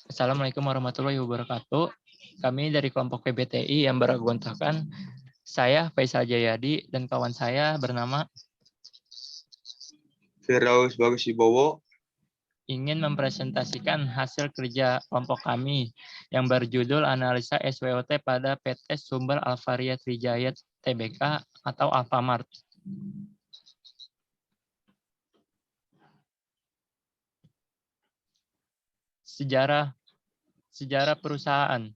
Assalamualaikum warahmatullahi wabarakatuh. Kami dari kelompok PBTI yang beranggotakan saya Faisal Jayadi dan kawan saya bernama Firdaus Bagus Wibowo ingin mempresentasikan hasil kerja kelompok kami yang berjudul Analisa SWOT pada PT Sumber Alvaria Trijaya Tbk atau Alfamart. Sejarah perusahaan.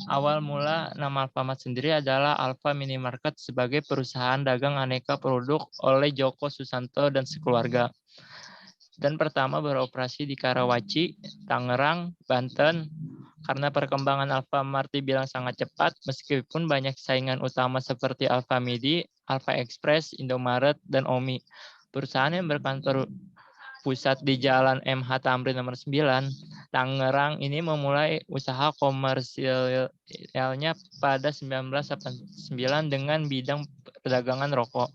Awal mula nama Alfamart sendiri adalah Alfa Minimarket sebagai perusahaan dagang aneka produk oleh Joko Susanto dan sekeluarga. Dan pertama beroperasi di Karawaci, Tangerang, Banten. Karena perkembangan Alfamart dibilang sangat cepat, meskipun banyak saingan utama seperti Alfamidi, Alfa Express, Indomaret, dan Omi. Perusahaan yang berkantor pusat di Jalan MH Tamrin nomor 9, Tangerang ini memulai usaha komersialnya pada 1989 dengan bidang perdagangan rokok.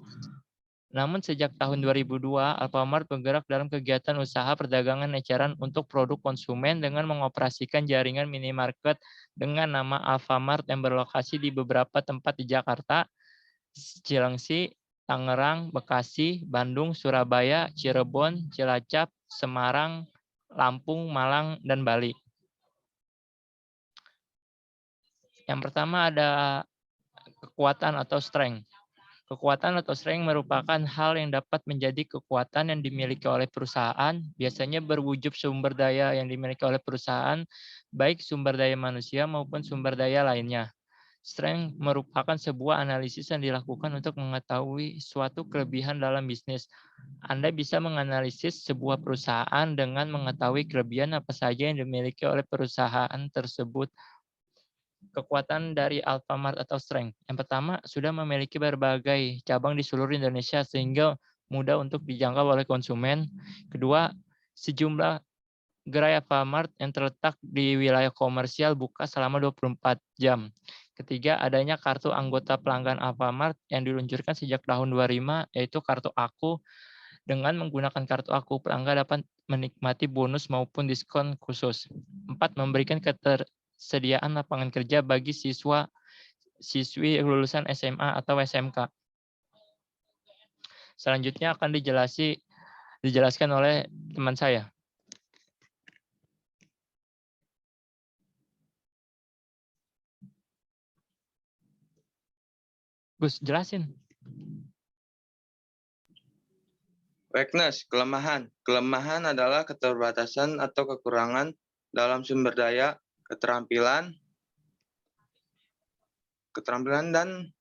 Namun sejak tahun 2002, Alfamart bergerak dalam kegiatan usaha perdagangan eceran untuk produk konsumen dengan mengoperasikan jaringan minimarket dengan nama Alfamart yang berlokasi di beberapa tempat di Jakarta, Cilengsi, Tangerang, Bekasi, Bandung, Surabaya, Cirebon, Cilacap, Semarang, Lampung, Malang, dan Bali. Yang pertama ada kekuatan atau strength. Kekuatan atau strength merupakan hal yang dapat menjadi kekuatan yang dimiliki oleh perusahaan, biasanya berwujud sumber daya yang dimiliki oleh perusahaan, baik sumber daya manusia maupun sumber daya lainnya. Strength merupakan sebuah analisis yang dilakukan untuk mengetahui suatu kelebihan dalam bisnis. Anda bisa menganalisis sebuah perusahaan dengan mengetahui kelebihan apa saja yang dimiliki oleh perusahaan tersebut. Kekuatan dari Alfamart atau strength. Yang pertama, sudah memiliki berbagai cabang di seluruh Indonesia sehingga mudah untuk dijangkau oleh konsumen. Kedua, sejumlah gerai Alfamart yang terletak di wilayah komersial buka selama 24 jam. Ketiga, adanya kartu anggota pelanggan Alfamart yang diluncurkan sejak tahun 2005, yaitu kartu Aku. Dengan menggunakan kartu Aku, pelanggan dapat menikmati bonus maupun diskon khusus. 4, memberikan ketersediaan lapangan kerja bagi siswi lulusan SMA atau SMK. Selanjutnya akan dijelaskan oleh teman saya. Gus, jelasin. Weakness, kelemahan. Kelemahan adalah keterbatasan atau kekurangan dalam sumber daya, keterampilan dan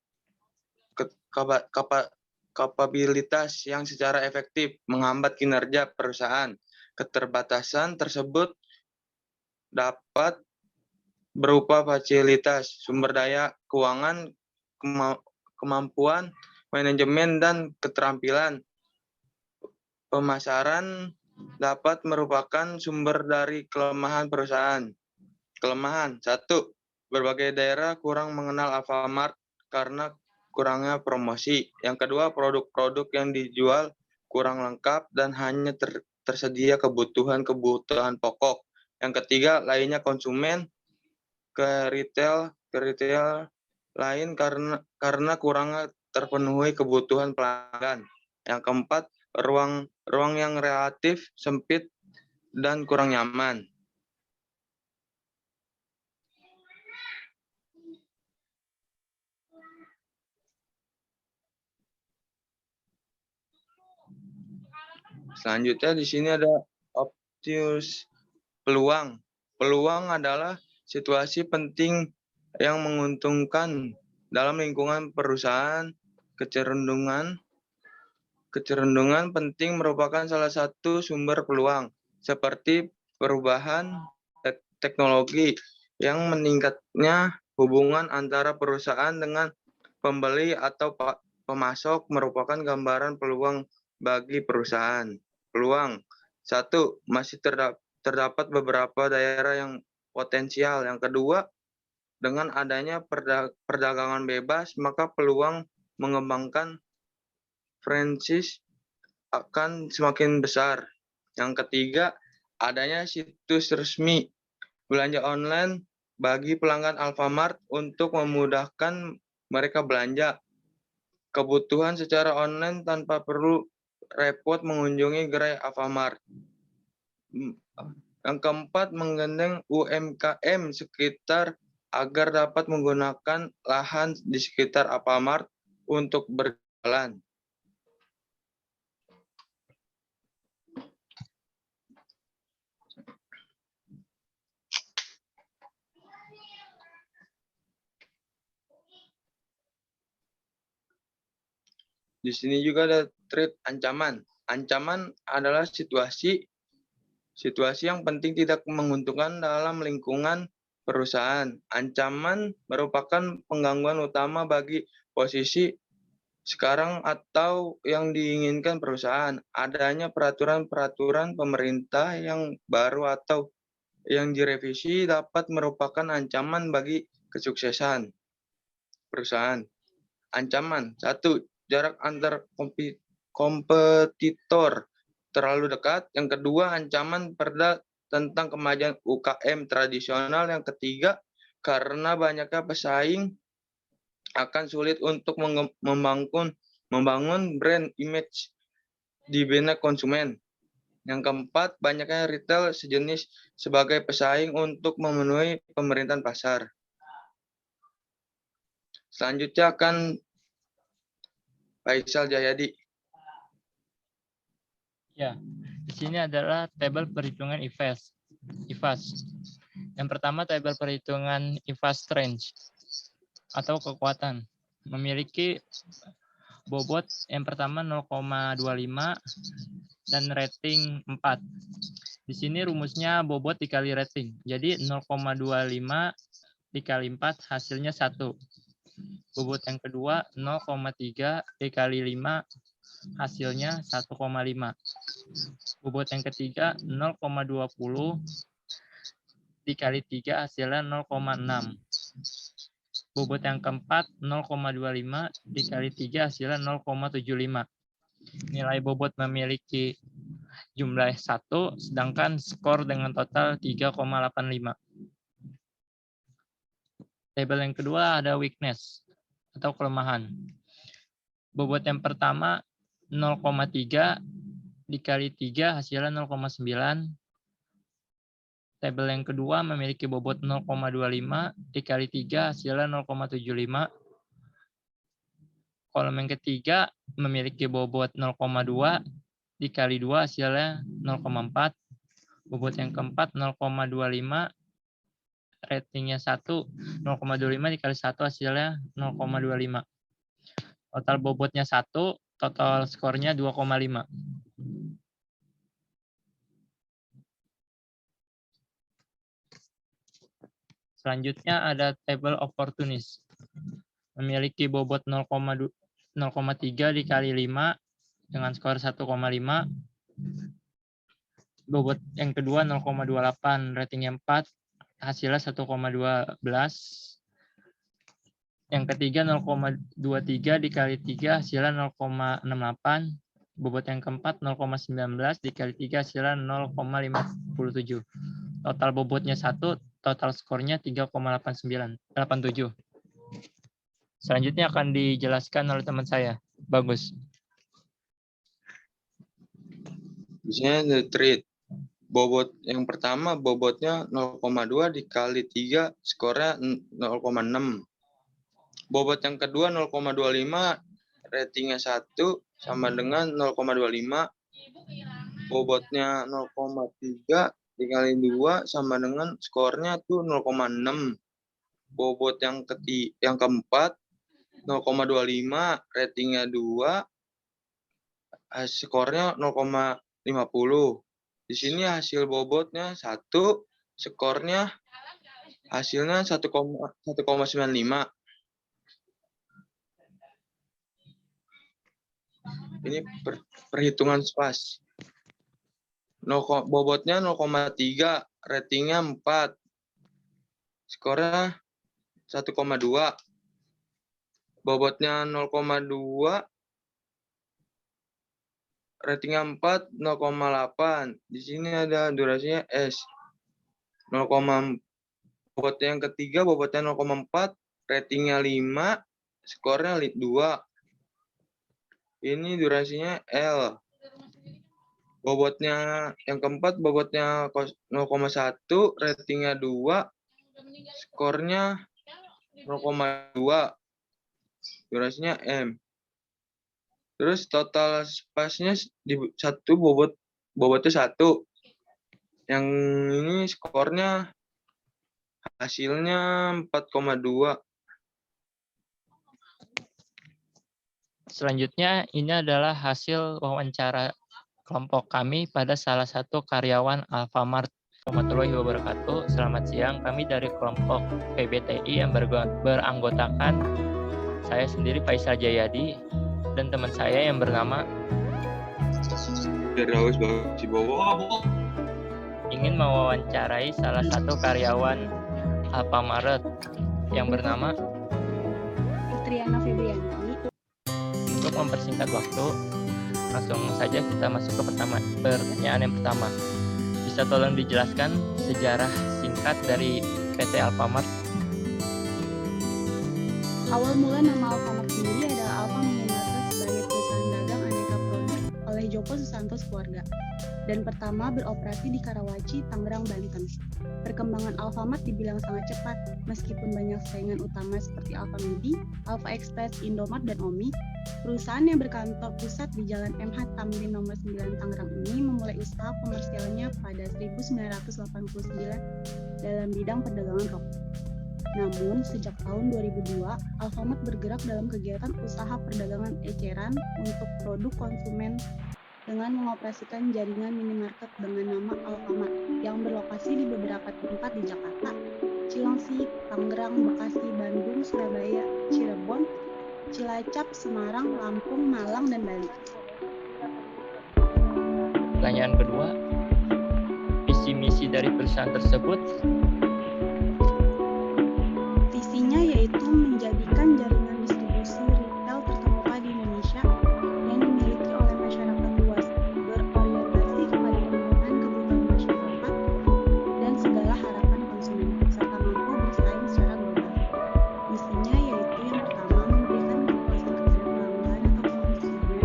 kapabilitas yang secara efektif menghambat kinerja perusahaan. Keterbatasan tersebut dapat berupa fasilitas, sumber daya, keuangan, kemampuan, manajemen, dan keterampilan. Pemasaran dapat merupakan sumber dari kelemahan perusahaan. Kelemahan, 1. Berbagai daerah kurang mengenal Alfamart karena kurangnya promosi. Yang kedua, produk-produk yang dijual kurang lengkap dan hanya tersedia kebutuhan pokok. Yang ketiga, lainnya konsumen ke retail lain karena kurang terpenuhi kebutuhan pelanggan. Yang keempat, ruang yang relatif sempit dan kurang nyaman. Selanjutnya di sini ada optimus peluang. Peluang adalah situasi penting yang menguntungkan dalam lingkungan perusahaan. Kecerundungan penting merupakan salah satu sumber peluang, seperti perubahan teknologi yang meningkatnya hubungan antara perusahaan dengan pembeli atau pemasok merupakan gambaran peluang bagi perusahaan. Peluang, 1. Masih terdapat beberapa daerah yang potensial. Yang kedua, dengan adanya perdagangan bebas, maka peluang mengembangkan franchise akan semakin besar. Yang ketiga, adanya situs resmi belanja online bagi pelanggan Alfamart untuk memudahkan mereka belanja. Kebutuhan secara online tanpa perlu repot mengunjungi gerai Alfamart. Yang keempat, menggandeng UMKM sekitar agar dapat menggunakan lahan di sekitar Alfamart untuk berjalan. Di sini juga ada trait ancaman. Ancaman adalah situasi yang penting tidak menguntungkan dalam lingkungan perusahaan. Ancaman merupakan penggangguan utama bagi posisi sekarang atau yang diinginkan perusahaan. Adanya peraturan-peraturan pemerintah yang baru atau yang direvisi dapat merupakan ancaman bagi kesuksesan perusahaan. Ancaman. 1. Jarak antar kompetitor terlalu dekat. Yang kedua, ancaman perda tentang kemajuan UKM tradisional. Yang ketiga, karena banyaknya pesaing akan sulit untuk membangun brand image di benak konsumen. Yang keempat, banyaknya retail sejenis sebagai pesaing untuk memenuhi pemerintahan pasar. Selanjutnya akan Faisal Jayadi. Ya, di sini adalah tabel perhitungan IFAS. Yang pertama, tabel perhitungan IFAS range atau kekuatan. Memiliki bobot yang pertama 0,25 dan rating 4. Di sini rumusnya bobot dikali rating. Jadi 0,25 dikali 4 hasilnya 1. Bobot yang kedua 0,3 dikali 5 hasilnya 1,5. Bobot yang ketiga 0,20 dikali 3 hasilnya 0,6. Bobot yang keempat 0,25 dikali 3 hasilnya 0,75. Nilai bobot memiliki jumlah 1, sedangkan skor dengan total 3,85. Tabel yang kedua ada weakness atau kelemahan. Bobot yang pertama 0,3 dikali 3 hasilnya 0,9. Tabel yang kedua memiliki bobot 0,25 dikali 3 hasilnya 0,75. Kolom yang ketiga memiliki bobot 0,2 dikali 2 hasilnya 0,4. Bobot yang keempat 0,25, ratingnya 1, 0,25 dikali 1 hasilnya 0,25. Total bobotnya 1, total skornya 2,5. Selanjutnya ada table opportunist. Memiliki bobot 0,3 dikali 5 dengan skor 1,5. Bobot yang kedua 0,28, ratingnya 4, hasilnya 1,12. Yang ketiga 0,23 dikali 3 hasilnya 0,68. Bobot yang keempat 0,19 dikali 3 hasilnya 0,57. Total bobotnya 1, total skornya 3,87. Selanjutnya akan dijelaskan oleh teman saya, Bagus. Di sini ada trait. Bobot yang pertama bobotnya 0,2 dikali 3 skornya 0,6. Bobot yang kedua 0,25 ratingnya 1 sama dengan 0,25. Bobotnya 0,3 dikali 2 sama dengan skornya tuh 0,6. Bobot yang keempat 0,25 ratingnya 2 skornya 0,50. Di sini hasil bobotnya 1, skornya hasilnya 1,95. Ini perhitungan SPAS. Bobotnya 0,3, ratingnya 4. Skornya 1,2. Bobotnya 0,2, ratingnya 4, 0,8. Di sini ada durasinya S. bobotnya yang ketiga bobotnya 0,4, ratingnya 5, skornya 2. Ini durasinya L. Bobotnya yang keempat bobotnya 0,1, ratingnya 2, skornya 0,2, durasinya M. Terus total spasinya di satu bobotnya 1. Yang ini skornya hasilnya 4,2. Selanjutnya, ini adalah hasil wawancara kelompok kami pada salah satu karyawan Alfamart. Warahmatullahi wabarakatuh. Selamat siang. Kami dari kelompok PBTI yang beranggotakan saya sendiri Faisal Jayadi dan teman saya yang bernama Firdaus Bagusibowo ingin mewawancarai salah satu karyawan Alfamart yang bernama Triana Febrianti. Untuk mempersingkat waktu, langsung saja kita masuk ke pertanyaan yang pertama. Bisa tolong dijelaskan sejarah singkat dari PT Alfamart? Awal mula nama Alfamart sendiri adalah Alfa Minimarket sebagai perusahaan dagang aneka produk oleh Joko Susanto keluarga dan pertama beroperasi di Karawaci, Tangerang, Banten. Perkembangan Alfamart dibilang sangat cepat, meskipun banyak saingan utama seperti Alfamidi, Alfa Express, Indomart, dan Omi. Perusahaan yang berkantor pusat di Jalan MH Tamrin nomor 9 Tangerang ini memulai usaha komersialnya pada 1989 dalam bidang perdagangan rokok. Namun, sejak tahun 2002, Alfamart bergerak dalam kegiatan usaha perdagangan eceran untuk produk konsumen dengan mengoperasikan jaringan minimarket dengan nama Alfamart yang berlokasi di beberapa tempat di Jakarta, Cilengsi, Tangerang, Bekasi, Bandung, Surabaya, Cirebon, Cilacap, Semarang, Lampung, Malang, dan Bali. Pertanyaan kedua, visi misi dari perusahaan tersebut? Visinya yaitu menjadikan jaringan distribusi retail terkemuka di Indonesia yang dimiliki oleh masyarakat luas, berorientasi kepada pemenuhan kebutuhan masyarakat dan segala harapan konsumen, serta mampu bersaing secara global. Misinya yaitu yang pertama, memberikan kepuasan kepada pelanggan atau konsumen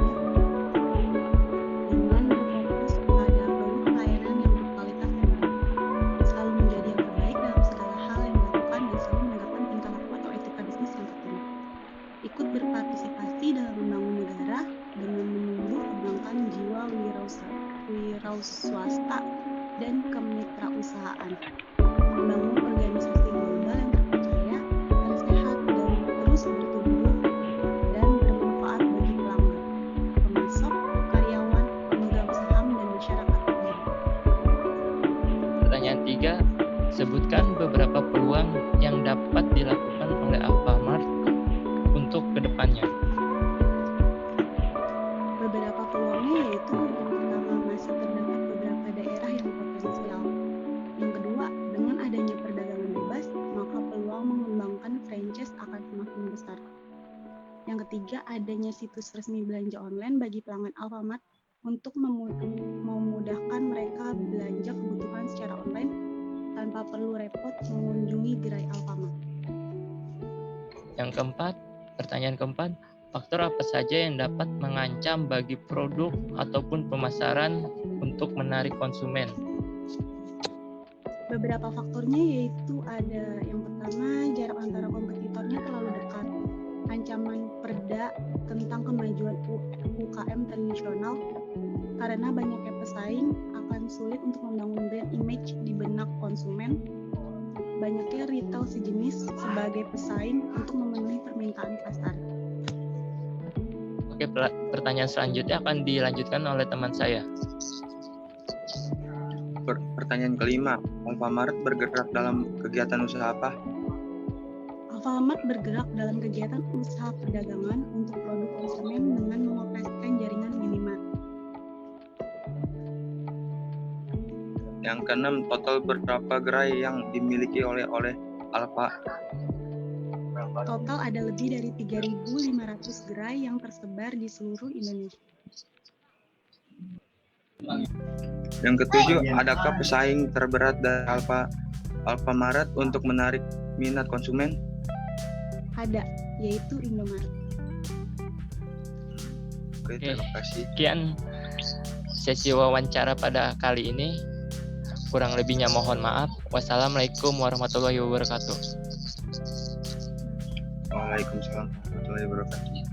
dengan berfokus pada produk pelayanan yang berkualitas dan baik, selalu menjadi yang terbaik dalam segala hal yang dilakukan dan selalu menegakkan tingkah laku atau etika bisnis yang tertinggi. Ikut berpartisipasi dalam membangun negara dengan menumbuh kembangkan jiwa wirausaha dan kemitrausahaan, membangun organisasi global yang terpercaya, tersehat dan terus bertumbuh dan bermanfaat bagi pelanggan, pemasok, karyawan, pemegang saham dan masyarakat umum. Pertanyaan 3, sebutkan beberapa peluang yang dapat dilakukan oleh Alfamart untuk kedepannya. Beberapa peluangnya yaitu yang pertama, masih terdapat beberapa daerah yang potensial. Yang kedua, dengan adanya perdagangan bebas, maka peluang mengembangkan franchise akan semakin besar. Yang ketiga, adanya situs resmi belanja online bagi pelanggan Alfamart untuk memudahkan mereka belanja kebutuhan secara online tanpa perlu repot mengunjungi gerai Alfamart. Yang keempat, pertanyaan keempat, faktor apa saja yang dapat mengancam bagi produk ataupun pemasaran untuk menarik konsumen? Beberapa faktornya yaitu ada yang pertama, jarak antara kompetitornya terlalu dekat, ancaman perda tentang kemajuan UKM tradisional, karena banyaknya pesaing akan sulit untuk membangun brand image di benak konsumen, banyaknya retail sejenis sebagai pesaing untuk memenuhi permintaan pasar. Oke, pertanyaan selanjutnya akan dilanjutkan oleh teman saya. Pertanyaan kelima, Alfamart bergerak dalam kegiatan usaha apa? Alfamart bergerak dalam kegiatan usaha perdagangan untuk produk konsumen dengan mengoperasikan jaringan minimarket. Yang keenam, total berapa gerai yang dimiliki oleh Alfa? Total ada lebih dari 3.500 gerai yang tersebar di seluruh Indonesia. Yang ketujuh, adakah pesaing terberat dari Alfa Alfamaret untuk menarik minat konsumen? Ada, yaitu Indomaret. Oke, terima kasih. Sekian sesi wawancara pada kali ini. Kurang lebihnya mohon maaf. Wassalamualaikum warahmatullahi wabarakatuh. Waalaikumsalam warahmatullahi wabarakatuh.